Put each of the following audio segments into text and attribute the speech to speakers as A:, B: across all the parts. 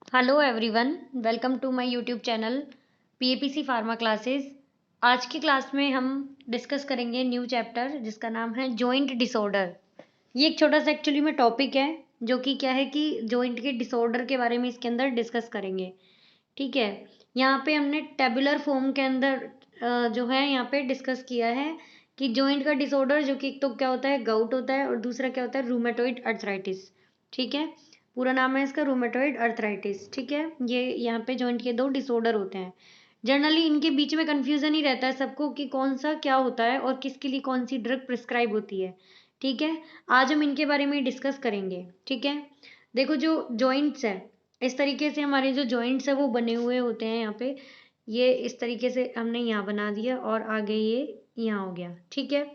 A: Hello everyone, welcome to my YouTube channel PAPC pharma classes. आज की class में हम डिस्कस करेंगे न्यू चैप्टर जिसका नाम है जॉइंट डिसऑर्डर। ये एक छोटा सा एक्चुअली में टॉपिक है जो कि क्या है कि जॉइंट के डिसऑर्डर के बारे में इसके अंदर डिस्कस करेंगे। ठीक है, यहाँ पे हमने टेबुलर फॉर्म के अंदर जो है यहाँ पे डिस्कस किया है कि जॉइंट का डिसऑर्डर जो कि एक तो क्या होता है गाउट होता है और दूसरा क्या होता है रूमेटॉइड अर्थराइटिस। ठीक है, पूरा नाम है इसका रूमेटॉइड अर्थराइटिस। ठीक है, ये यहाँ पे जॉइंट के दो डिसऑर्डर होते हैं। जनरली इनके बीच में कंफ्यूजन ही रहता है सबको कि कौन सा क्या होता है और किसके लिए कौन सी ड्रग प्रिस्क्राइब होती है। ठीक है, आज हम इनके बारे में डिस्कस करेंगे। ठीक है, देखो जो जॉइंट्स है इस तरीके से हमारे जो जॉइंट्स है वो बने हुए होते हैं। यहाँ पे ये इस तरीके से हमने यहाँ बना दिया और आगे ये यहाँ हो गया। ठीक है,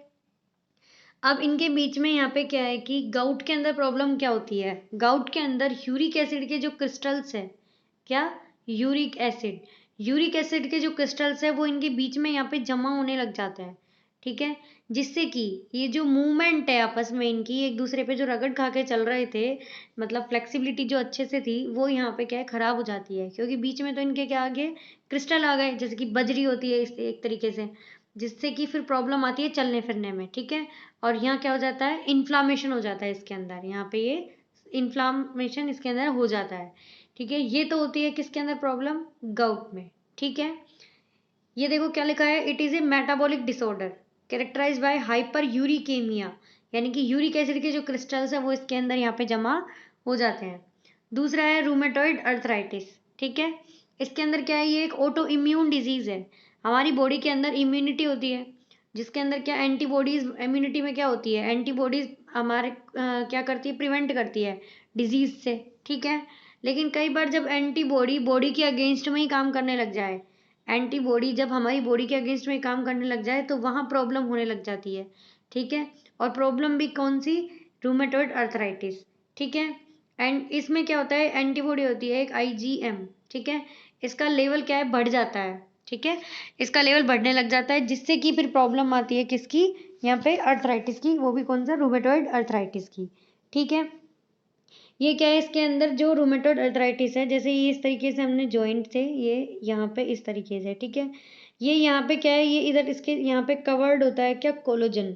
A: अब इनके बीच में यहाँ पे क्या है कि गाउट के अंदर प्रॉब्लम क्या होती है, गाउट के अंदर यूरिक एसिड के जो क्रिस्टल्स है, क्या यूरिक एसिड के जो क्रिस्टल्स है वो इनके बीच में यहाँ पे जमा होने लग जाता है। ठीक है, जिससे कि ये जो मूवमेंट है आपस में इनकी एक दूसरे पे जो रगड़ खा के चल रहे थे, मतलब फ्लेक्सिबिलिटी जो अच्छे से थी वो यहाँ पे क्या है खराब हो जाती है, क्योंकि बीच में तो इनके क्या आ गए क्रिस्टल आ गए जैसे कि बजरी होती है इस एक तरीके से, जिससे कि फिर प्रॉब्लम आती है चलने फिरने में। ठीक है, और यहाँ क्या हो जाता है इन्फ्लामेशन हो जाता है इसके अंदर, यहाँ पे ये इन्फ्लामेशन इसके अंदर हो जाता है। ठीक है, ये तो होती है किसके अंदर प्रॉब्लम, गाउट में। ठीक है, ये देखो क्या लिखा है, it is a metabolic disorder characterize by hyperuricemia, यानी कि यूरिक एसिड के जो क्रिस्टल्स है वो इसके अंदर यहाँ पे जमा हो जाते हैं। दूसरा है रूमेटॉइड अर्थराइटिस। ठीक है, इसके अंदर क्या है, ये एक ऑटो इम्यून डिजीज है। हमारी बॉडी के अंदर इम्यूनिटी होती है जिसके अंदर क्या एंटीबॉडीज, इम्यूनिटी में क्या होती है एंटीबॉडीज हमारे क्या करती है प्रिवेंट करती है डिजीज से। ठीक है, लेकिन कई बार जब एंटीबॉडी बॉडी के अगेंस्ट में ही काम करने लग जाए, एंटीबॉडी जब हमारी बॉडी के अगेंस्ट में काम करने लग जाए तो वहाँ प्रॉब्लम होने लग जाती है। ठीक है, और प्रॉब्लम भी कौन सी, रूमेटॉइड अर्थराइटिस। ठीक है, एंड इसमें क्या होता है एंटीबॉडी होती है एक आईजीएम। ठीक है, इसका लेवल क्या है बढ़ जाता है। ठीक है, इसका लेवल बढ़ने लग जाता है जिससे कि फिर प्रॉब्लम आती है किसकी, यहाँ पे अर्थराइटिस की, वो भी कौन सा रूमेटॉइड अर्थराइटिस की। ठीक है, ये क्या है इसके अंदर जो रूमेटॉइड अर्थराइटिस है, जैसे ये इस तरीके से हमने जॉइंट थे ये यहाँ पे इस तरीके से। ठीक है, ये यहाँ पे क्या है, ये इधर इसके यहाँ पे कवर्ड होता है क्या, कोलोजन,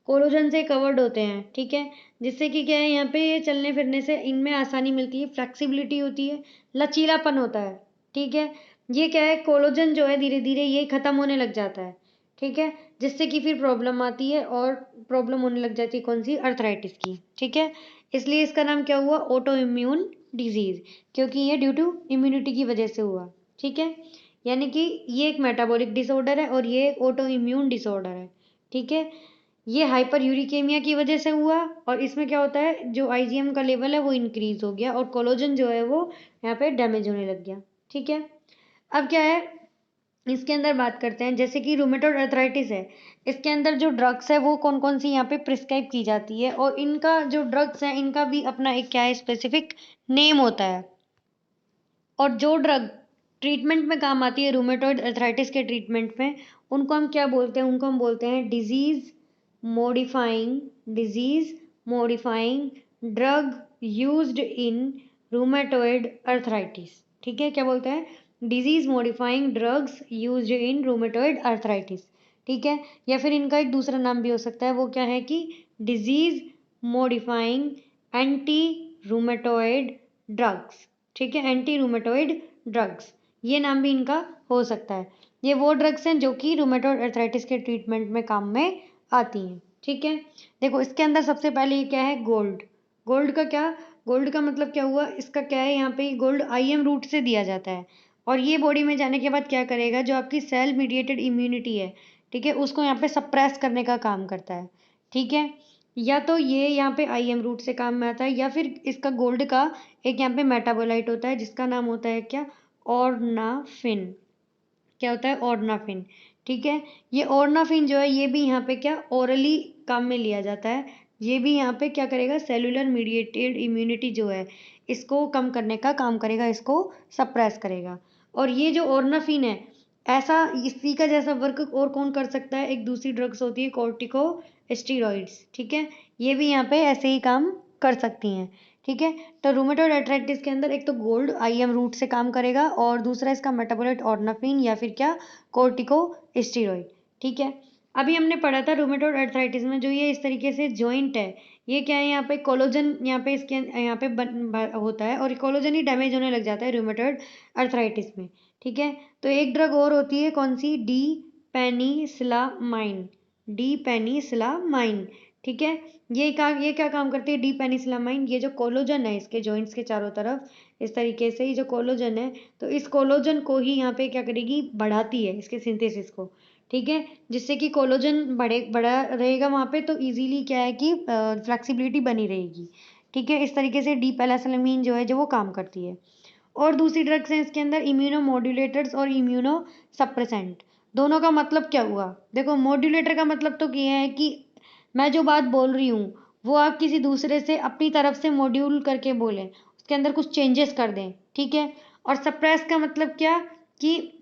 A: कोलोजन से कवर्ड होते हैं। ठीक है, जिससे कि क्या है यहाँ पे ये चलने फिरने से इनमें आसानी मिलती है, फ्लेक्सिबिलिटी होती है, लचीलापन होता है। ठीक है, ये क्या है कोलोजन जो है धीरे धीरे ये खत्म होने लग जाता है। ठीक है, जिससे कि फिर प्रॉब्लम आती है और प्रॉब्लम होने लग जाती है कौन सी, अर्थराइटिस की। ठीक है, इसलिए इसका नाम क्या हुआ, ऑटो इम्यून डिजीज, क्योंकि ये ड्यू टू इम्यूनिटी की वजह से हुआ। ठीक है, यानी कि ये एक मेटाबॉलिक डिसऑर्डर है और ये एक ऑटो इम्यून डिसऑर्डर है। ठीक है, ये हाइपर यूरिकेमिया की वजह से हुआ और इसमें क्या होता है जो आईजीएम का लेवल है वो इंक्रीज हो गया और कोलोजन जो है वो यहाँ पे डैमेज होने लग गया। ठीक है, अब क्या है इसके अंदर बात करते हैं, जैसे कि रूमेटॉइड अर्थराइटिस है, इसके अंदर जो ड्रग्स है वो कौन कौन सी यहाँ पे प्रिस्क्राइब की जाती है, और इनका जो ड्रग्स है इनका भी अपना एक क्या है स्पेसिफिक नेम होता है। और जो ड्रग ट्रीटमेंट में काम आती है रूमेटॉइड अर्थराइटिस के ट्रीटमेंट में, उनको हम क्या बोलते हैं, उनको हम बोलते हैं disease modifying drug used in rheumatoid arthritis. ठीक है, क्या बोलते हैं, disease modifying drugs used in rheumatoid arthritis. ठीक है, या फिर इनका एक दूसरा नाम भी हो सकता है, वो क्या है कि disease modifying anti rheumatoid drugs. ठीक है, एंटी रूमेटॉइड ड्रग्स, ये नाम भी इनका हो सकता है। ये वो ड्रग्स हैं जो कि रूमेटॉइड अर्थराइटिस के ट्रीटमेंट में काम में आती हैं। ठीक है, देखो इसके अंदर सबसे पहले ये क्या है, गोल्ड। गोल्ड का क्या, गोल्ड का मतलब क्या हुआ, इसका क्या है यहाँ पे गोल्ड आईएम रूट से दिया जाता है और ये बॉडी में जाने के बाद क्या करेगा, जो आपकी सेल मीडिएटेड इम्यूनिटी है, ठीक है, उसको यहाँ पे सप्रेस करने का काम करता है। ठीक है, या तो ये यहाँ पे आईएम रूट से काम में आता है या फिर इसका गोल्ड का एक यहाँ पे मेटाबोलाइट होता है जिसका नाम होता है क्या, ऑर्नाफिन। क्या होता है, ऑर्नाफिन। ठीक है, ये ऑर्नाफिन जो है ये भी यहाँ पे क्या ओरली काम में लिया जाता है, ये भी यहाँ पे क्या करेगा, सेलुलर मीडिएटेड इम्यूनिटी जो है इसको कम करने का काम करेगा, इसको सप्रेस करेगा। और ये जो ऑर्नाफिन है ऐसा इसी का जैसा वर्क और कौन कर सकता है, एक दूसरी ड्रग्स होती है कॉर्टिको स्टीरॉइड्स। ठीक है, ये भी यहाँ पे ऐसे ही काम कर सकती हैं। ठीक है। तो रूमेटॉइड अर्थराइटिस के अंदर एक तो गोल्ड IM रूट से काम करेगा और दूसरा इसका मेटाबोलाइट ऑर्नाफिन या फिर क्या कोर्टिकोस्टेरॉइड। ठीक है। अभी हमने पढ़ा था रूमेटॉइड अर्थराइटिस में जो ये इस तरीके से जॉइंट है, ये क्या है, यहाँ पे कोलोजन यहाँ पे इसके यहाँ पे होता है और कोलोजन ही डैमेज होने लग जाता है रूमेटॉइड अर्थराइटिस में। ठीक है। तो एक ड्रग और होती है कौन सी, डीपेनिसिलामाइन, डीपेनिसिलामाइन। ठीक है। ये क्या काम करती है डीपेनिसिलामाइन, ये जो कोलोजन है इसके जॉइंट्स के चारों तरफ इस तरीके से, ये जो कोलोजन है तो इस कोलोजन को ही यहाँ पे क्या करेगी, बढ़ाती है इसके सिंथेसिस को। ठीक है। जिससे कि कोलोजन बड़ा रहेगा वहाँ पे, तो इजीली क्या है कि फ्लेक्सिबिलिटी बनी रहेगी। ठीक है। इस तरीके से डीपेनिसिलामाइन जो है जो वो काम करती है। और दूसरी ड्रग्स हैं इसके अंदर इम्यूनो मॉड्यूलेटर्स और इम्यूनो सप्रेसेंट। दोनों का मतलब क्या हुआ, देखो मॉड्यूलेटर का मतलब तो ये है कि मैं जो बात बोल रही हूँ वो आप किसी दूसरे से अपनी तरफ से मॉड्यूल करके बोलें, उसके अंदर कुछ चेंजेस कर दें। ठीक है। और सप्रेस का मतलब क्या, कि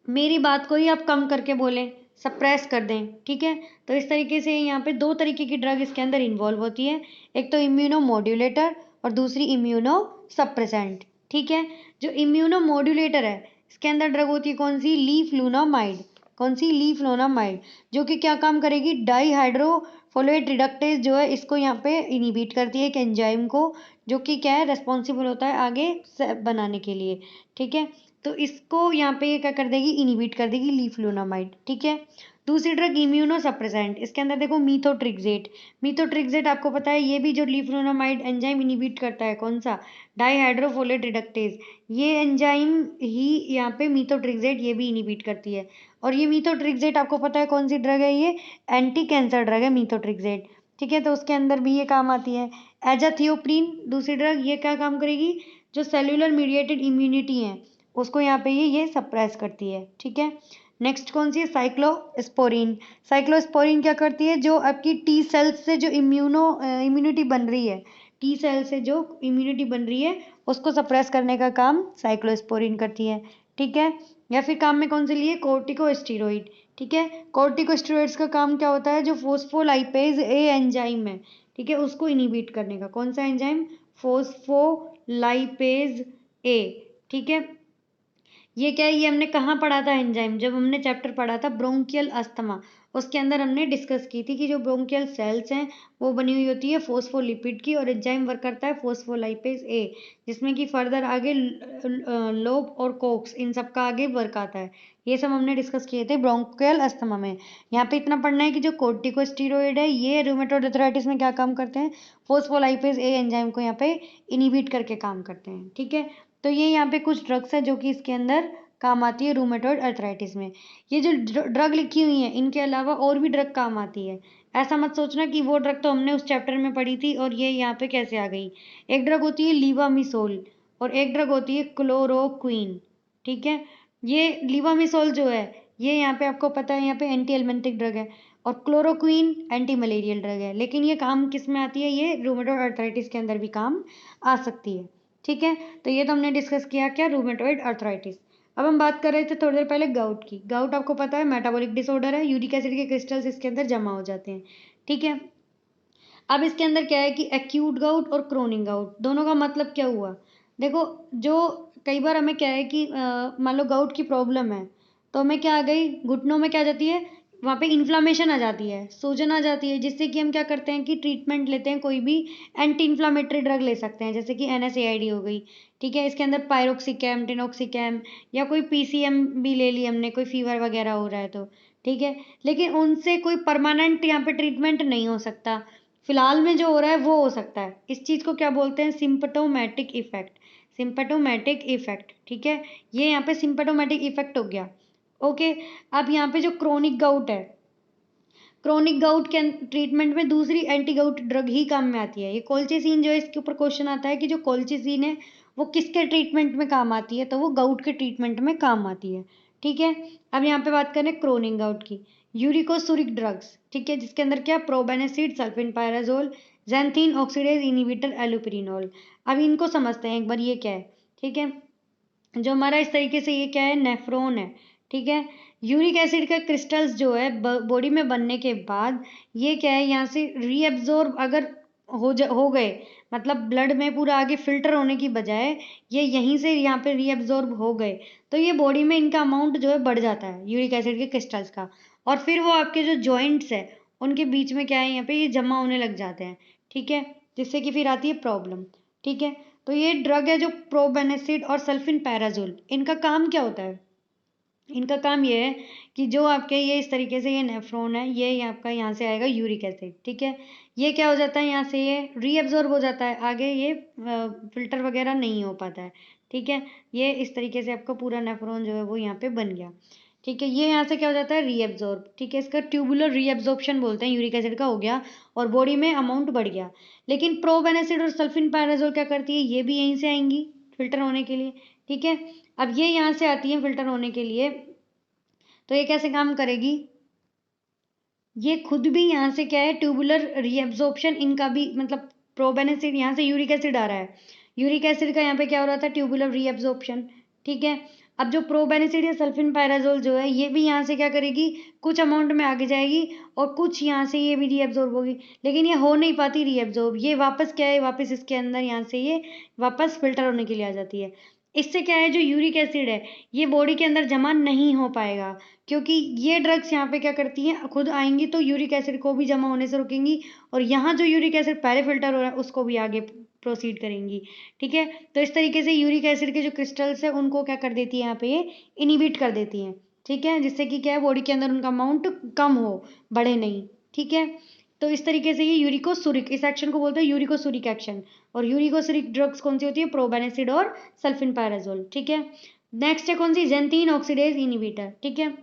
A: मेरी बात को ही आप कम करके बोलें, सप्रेस कर दें। ठीक है। तो इस तरीके से यहाँ पे दो तरीके की ड्रग इसके अंदर इन्वॉल्व होती है, एक तो इम्यूनो मॉड्यूलेटर और दूसरी इम्यूनो सप्रेसेंट। ठीक है। जो इम्यूनो मॉड्यूलेटर है इसके अंदर ड्रग होती है कौन सी, लीफ्लुनामाइड। कौन सी, लीफ्लुनामाइड, जो कि क्या काम करेगी, डाईहाइड्रोफोलेट रिडक्टेज जो है इसको यहाँ पे इनिबिट करती है, एक एंजाइम को, जो कि क्या है रेस्पॉन्सिबल होता है आगे बनाने के लिए। ठीक है। तो इसको यहाँ पे ये क्या कर देगी, इनिबिट कर देगी, लीफ्लुनामाइड। ठीक है। दूसरी ड्रग इम्यूनो सप्रेसेंट, इसके अंदर देखो मीथोट्रिक्सेट। मीथोट्रिक्सेट आपको पता है ये भी जो लीफ्लुनामाइड एंजाइम इनिबिट करता है, कौन सा, डाईहाइड्रोफोलेट रिडक्टेज। ये एंजाइम ही यहाँ पे मीथोट्रिक्सेट ये भी इनिबिट करती है। और ये मीथोट्रिक्सेट आपको पता है कौन सी ड्रग है, ये एंटी कैंसर ड्रग है मीथोट्रिक्सेट। ठीक है। तो उसके अंदर भी ये काम आती है। एजाथियोप्रिन दूसरी ड्रग, ये क्या काम करेगी, जो सेल्यूलर मीडिएटेड इम्यूनिटी है उसको यहाँ पे ये सप्रेस करती है। ठीक है। नेक्स्ट कौन सी है, साइक्लोस्पोरिन। साइक्लोस्पोरिन क्या करती है, जो आपकी टी सेल्स से जो इम्यूनिटी बन रही है, टी सेल से जो इम्यूनिटी बन रही है उसको सप्रेस करने का काम साइक्लोस्पोरिन करती है। ठीक है। या फिर काम में कौन से लिए, कोर्टिकोस्टेरॉइड। ठीक है। कोर्टिकोस्टेरॉइड्स का काम क्या होता है, जो फोस्फोलाइपेज ए एंजाइम है, ठीक है, उसको इनिबिट करने का। कौन सा एंजाइम, फोस्फोलाइपेज ए। ठीक है। ये क्या है, ये हमने कहाँ पढ़ा था एंजाइम, जब हमने चैप्टर पढ़ा था ब्रोंकियल अस्थमा, उसके अंदर हमने डिस्कस की थी कि जो ब्रोंकियल सेल्स हैं वो बनी हुई होती है फोस्फोलिपिड की, और एंजाइम वर्क करता है फोस्फोलाइपेज ए, जिसमें कि फर्दर आगे लोब और कोक्स इन सब का आगे वर्क आता है। ये सब हमने डिस्कस किए थे ब्रोंकियल अस्थमा में। यहाँ पे इतना पढ़ना है कि जो कोर्टिकोस्टेरॉइड है ये रूमेटॉइड अर्थराइटिस में क्या काम करते हैं, फोस्फोलाइपेज ए एंजाइम को यहाँ पे इनिबिट करके काम करते हैं। ठीक है। तो ये यहाँ पे कुछ ड्रग्स है जो कि इसके अंदर काम आती है रूमेटॉइड अर्थराइटिस में। ये जो ड्रग लिखी हुई है इनके अलावा और भी ड्रग काम आती है। ऐसा मत सोचना कि वो ड्रग तो हमने उस चैप्टर में पढ़ी थी और ये यहाँ पे कैसे आ गई। एक ड्रग होती है लीवामिसोल और एक ड्रग होती है क्लोरोक्वीन। ठीक है। ये लीवामिसोल जो है ये यहाँ पे आपको पता है यहाँ पे एंटी एल्मेंटिक ड्रग है, और क्लोरोक्वीन एंटी मलेरियल ड्रग है, लेकिन ये काम किस में आती है, ये रूमेटॉइड अर्थराइटिस के अंदर भी काम आ सकती है। ठीक है। तो ये तो हमने डिस्कस किया क्या, रूमेटॉइड अर्थराइटिस। अब हम बात कर रहे थे थोड़ी देर पहले गाउट की। गाउट आपको पता है मेटाबॉलिक डिसऑर्डर है, यूरिक एसिड के क्रिस्टल्स इसके अंदर जमा हो जाते हैं। ठीक है। अब इसके अंदर क्या है कि एक्यूट गाउट और क्रोनिक गाउट, दोनों का मतलब क्या हुआ, देखो जो कई बार हमें क्या है कि मान लो गाउट की प्रॉब्लम है तो हमें क्या आ गई, घुटनों में क्या आ जाती है, वहाँ पे इन्फ्लामेशन आ जाती है, सूजन आ जाती है, जिससे कि हम क्या करते हैं कि ट्रीटमेंट लेते हैं, कोई भी एंटी इन्फ्लामेटरी ड्रग ले सकते हैं, जैसे कि NSAID हो गई। ठीक है। इसके अंदर पायरोक्सिकैम, टिनोक्सिकैम या कोई PCM भी ले ली हमने, कोई फीवर वगैरह हो रहा है तो। ठीक है। लेकिन उनसे कोई परमानेंट यहाँ पे ट्रीटमेंट नहीं हो सकता, फिलहाल में जो हो रहा है वो हो सकता है। इस चीज़ को क्या बोलते हैं, सिम्पटोमेटिक इफेक्ट, सिम्पटोमेटिक इफेक्ट। ठीक है। ये यहाँ पे सिम्पटोमेटिक इफेक्ट हो गया। ओके। अब यहाँ पे जो क्रोनिक गाउट है, क्रोनिक गाउट के ट्रीटमेंट में दूसरी एंटी गाउट ड्रग ही काम में आती है, ये कोल्चिसिन जो है, इसके ऊपर क्वेश्चन आता है कि जो कोल्चिसिन है वो किसके ट्रीटमेंट में काम आती है, तो वो गाउट के ट्रीटमेंट में काम आती है। ठीक है। अब यहाँ पे बात करें क्रोनिक गाउट की, यूरिकोसुरिक ड्रग्स, ठीक है, जिसके अंदर क्या, प्रोबेनेसिड, सल्फेनपायराजोल, ज़ैंथीन ऑक्सीडेज इनहिबिटर, एलोपेरिनोल। अब इनको समझते हैं एक बार, ये क्या है। ठीक है। जो हमारा इस तरीके से ये क्या है, नेफ्रॉन है। ठीक है। यूरिक एसिड का क्रिस्टल्स जो है बॉडी में बनने के बाद ये क्या है, यहाँ से रीअब्जॉर्ब अगर हो गए, मतलब ब्लड में पूरा आगे फिल्टर होने की बजाय ये यहीं से यहाँ पे रीअब्जॉर्ब हो गए, तो ये बॉडी में इनका अमाउंट जो है बढ़ जाता है यूरिक एसिड के क्रिस्टल्स का, और फिर वो आपके जो जॉइंट्स है उनके बीच में क्या है, यहाँ पे ये जमा होने लग जाते हैं, ठीक है, जिससे कि फिर आती है प्रॉब्लम, ठीक है। तो ये ड्रग है जो प्रोबेनेसिड और सल्फिनपैराजोल, इनका काम क्या होता है, इनका काम ये है कि जो आपके ये इस तरीके से ये नेफ्रॉन है, ये आपका यहाँ से आएगा यूरिक एसिड, ठीक है, ये क्या हो जाता है, यहाँ से ये रीअब्जॉर्ब हो जाता है, आगे ये फिल्टर वगैरह नहीं हो पाता है, ठीक है। ये इस तरीके से आपका पूरा नेफ्रॉन जो है वो यहाँ पे बन गया, ठीक है। ये यहाँ से क्या हो जाता है, रीअब्जॉर्ब, ठीक है, इसका ट्यूबुलर रीअब्जॉर्प्शन बोलते हैं, यूरिक एसिड का हो गया और बॉडी में अमाउंट बढ़ गया। लेकिन प्रोबेनेसिड और सल्फिनपैराजोल क्या करती है, ये भी यहीं से आएंगी फिल्टर होने के लिए, ठीक है। अब ये यहाँ से आती है फिल्टर होने के लिए, तो ये कैसे काम करेगी, ये खुद भी यहाँ से क्या है, ट्यूबुलर रीअब्जॉर्प्शन इनका भी, मतलब प्रोबेनेसिड यहाँ से यूरिक एसिड आ रहा है, यूरिक एसिड का यहाँ पे क्या हो रहा था, ट्यूबुलर रीअब्जॉर्प्शन, ठीक है। अब जो प्रोबेनेसिड या सल्फिनपैराजोल जो है, ये भी यहाँ से क्या करेगी, कुछ अमाउंट में आगे जाएगी और कुछ यहाँ से ये भी रीअब्जॉर्ब होगी, लेकिन ये हो नहीं पाती रीअब्जॉर्ब, ये वापस क्या है, वापस इसके अंदर यहाँ से ये वापस फिल्टर होने के लिए आ जाती है। इससे क्या है, जो यूरिक एसिड है ये बॉडी के अंदर जमा नहीं हो पाएगा, क्योंकि ये ड्रग्स यहाँ पे क्या करती हैं, खुद आएंगी तो यूरिक एसिड को भी जमा होने से रोकेंगी, और यहाँ जो यूरिक एसिड पहले फिल्टर हो रहा है उसको भी आगे प्रोसीड करेंगी, ठीक है। तो इस तरीके से यूरिक एसिड के जो क्रिस्टल्स है उनको क्या कर देती है, यहाँ पे ये इनिबिट कर देती हैं, ठीक है, जिससे कि क्या है, बॉडी के अंदर उनका अमाउंट कम हो, बढ़े नहीं, ठीक है। तो इस तरीके से ये यूरिकोसुरिक, इस एक्शन को बोलते हैं यूरिकोसुरिक एक्शन, और यूरिकोसुरिक ड्रग्स कौन सी होती है, प्रोबेनेसिड और सल्फिनपैराजोल, ठीक है। नेक्स्ट है कौन सी, जेंथीन ऑक्सीडेज इनिबिटर, ठीक है।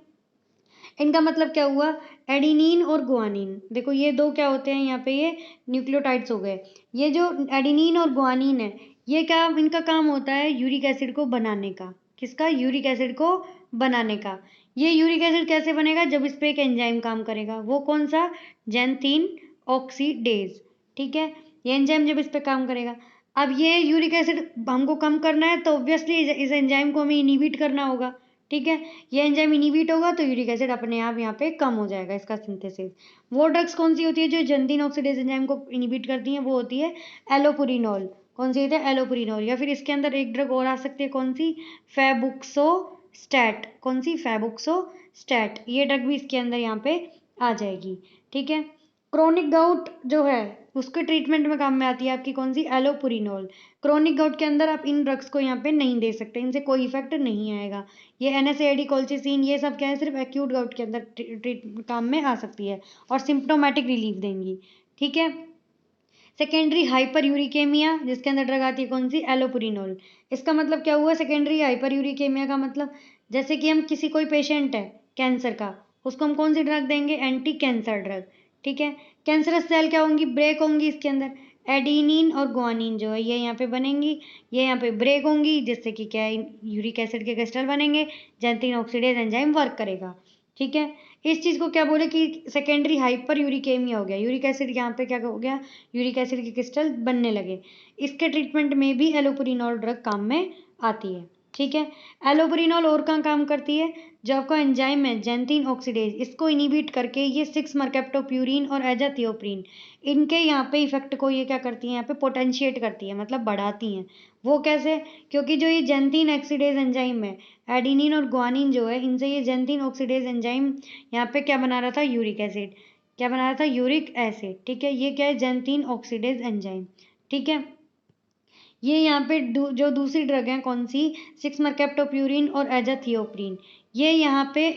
A: इनका मतलब क्या हुआ, एडिनिन और गुआनिन, देखो ये दो क्या होते हैं, यहाँ पे ये न्यूक्लियोटाइड्स हो गए। ये जो एडिनिन और गुआनिन है, ये क्या, इनका काम होता है यूरिक एसिड को बनाने का, किसका, यूरिक एसिड को बनाने का। ये यूरिक एसिड कैसे बनेगा, जब इस पे एक एंजाइम काम करेगा, वो कौन सा, जेंथीन ऑक्सीडेज, ठीक है, ये एंजाइम जब इस पे काम करेगा। अब ये यूरिक एसिड हमको कम करना है, तो ऑब्वियसली इस एंजाइम को हमें इनिबिट करना होगा, ठीक है। ये एंजाइम इनिबिट होगा तो यूरिक एसिड अपने आप यहाँ पे कम हो जाएगा, इसका सिंथेसिस। वो ड्रग्स कौन सी होती है जो जेंथीन ऑक्सीडेज एंजाइम को इनिबिट करती हैं, वो होती है एलोपुरिनॉल, कौन सी होती है, एलोपुरिनॉल। या फिर इसके अंदर एक ड्रग और आ सकती है, कौन सी, फेबुक्सोस्टैट, कौन सी, फेबुक्सोस्टैट, ये ड्रग भी इसके अंदर यहाँ पे आ जाएगी, ठीक है। क्रोनिक गाउट जो है उसके ट्रीटमेंट में काम में आती है आपकी कौन सी, एलोपुरिनॉल। क्रोनिक गाउट के अंदर आप इन ड्रग्स को यहाँ पे नहीं दे सकते, इनसे कोई इफेक्ट नहीं आएगा। ये NSAID, कोल्चिसिन, ये सब क्या है, सिर्फ एक्यूट गाउट के अंदर ट्रीट काम में आ सकती है और सिम्प्टोमेटिक रिलीफ देंगी, ठीक है। सेकेंडरी हाइपर यूरिकेमिया, जिसके अंदर ड्रग आती है कौन सी, एलोपुरिनॉल। इसका मतलब क्या हुआ, सेकेंडरी हाइपर यूरिकेमिया का मतलब, जैसे कि हम किसी कोई पेशेंट है कैंसर का, उसको हम कौन सी ड्रग देंगे, एंटी कैंसर ड्रग, ठीक है। कैंसरस सेल क्या होंगी, ब्रेक होंगी, इसके अंदर एडिनिन और गुआनिन जो है ये यहाँ पे बनेंगी, ये यहाँ पे ब्रेक होंगी, जिससे कि क्या है, यूरिक एसिड के क्रिस्टल बनेंगे, जेंथीन ऑक्सीडेज एंजाइम वर्क करेगा, ठीक है। इस चीज़ को क्या बोले कि सेकेंडरी हाइपर यूरिकेमिया हो गया, यूरिक एसिड यहाँ पे क्या हो गया, यूरिक एसिड के क्रिस्टल बनने लगे। इसके ट्रीटमेंट में भी एलोपुरिनॉल ड्रग काम में आती है, ठीक है। एलोपुरिनॉल और कहाँ काम करती है, जो आपका एंजाइम है जेंथीन ऑक्सीडेज, इसको इनिबिट करके ये 6 मर्केप्टोप्यूरिन और एजाथियोप्रिन, इनके यहाँ पे इफेक्ट को ये क्या करती है, यहाँ पे पोटेंशिएट करती है, मतलब बढ़ाती हैं। वो कैसे, क्योंकि जो ये जेंथीन ऑक्सीडेज एंजाइम है, एडिनिन और गुआनिन जो है, इनसे ये जेंथीन ऑक्सीडेज एंजाइम यहाँ पे क्या बना रहा था, यूरिक एसिड, क्या बना रहा था, यूरिक एसिड, ठीक है। ये क्या है, जेंथीन ऑक्सीडेज एंजाइम, ठीक है। ये यहाँ पे जो दूसरी ड्रग है कौन सी, 6 मर्केप्टोप्यूरिन और एजाथियोप्रिन, ये यहाँ पे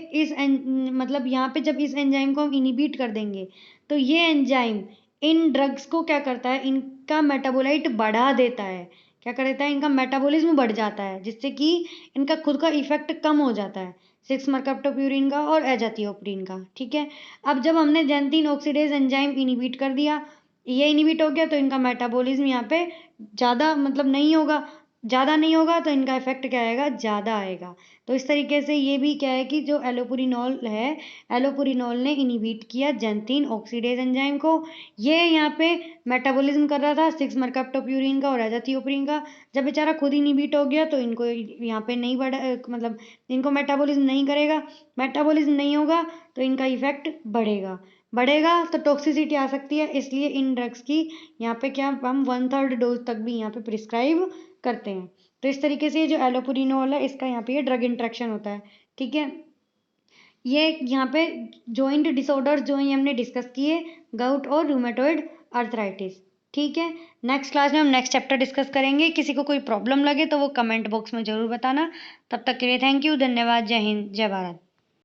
A: मतलब यहाँ पे जब इस एंजाइम को हम इनिबिट कर देंगे, तो ये एंजाइम इन ड्रग्स को क्या करता है, इनका मेटाबोलाइट बढ़ा देता है, क्या कर देता है, इनका मेटाबॉलिज्म बढ़ जाता है, जिससे कि इनका खुद का इफेक्ट कम हो जाता है, 6 मर्केप्टोप्यूरिन का और एजाथियोप्रिन का, ठीक है। अब जब हमने जेंथीन ऑक्सीडेज एंजाइम इनिबिट कर दिया, ये इनिबिट हो गया, तो इनका मेटाबॉलिज्म यहाँ पे ज़्यादा मतलब नहीं होगा, ज़्यादा नहीं होगा तो इनका इफेक्ट क्या आएगा, ज़्यादा आएगा। तो इस तरीके से ये भी क्या है कि जो एलोपुरिनॉल है, एलोपुरिनॉल ने इनिबिट किया जेंथीन ऑक्सीडेज एंजाइम को, ये यहाँ पे मेटाबॉलिज्म कर रहा था 6 मर्केप्टोप्यूरिन का और एजाथियोप्रिन का। जब बेचारा खुद इनिबिट हो गया तो इनको यहाँ पे नहीं बढ़ा, मतलब इनको मेटाबॉलिज्म नहीं करेगा, मेटाबॉलिज्म नहीं होगा तो इनका इफेक्ट बढ़ेगा, बढ़ेगा तो टॉक्सिसिटी आ सकती है, इसलिए इन ड्रग्स की यहाँ पे क्या हम 1/3 डोज तक भी यहाँ पे प्रिस्क्राइब करते हैं। तो इस तरीके से जो एलोपुरिनोल है इसका यहाँ पे ये ड्रग इंट्रैक्शन होता है, ठीक है। ये यहाँ पे जॉइंट डिसऑर्डर्स जो ये हमने डिस्कस किए, गाउट और रूमेटॉइड अर्थराइटिस, ठीक है। नेक्स्ट क्लास में हम नेक्स्ट चैप्टर डिस्कस करेंगे। किसी को कोई प्रॉब्लम लगे तो वो कमेंट बॉक्स में ज़रूर बताना। तब तक के लिए थैंक यू, धन्यवाद, जय हिंद, जय भारत।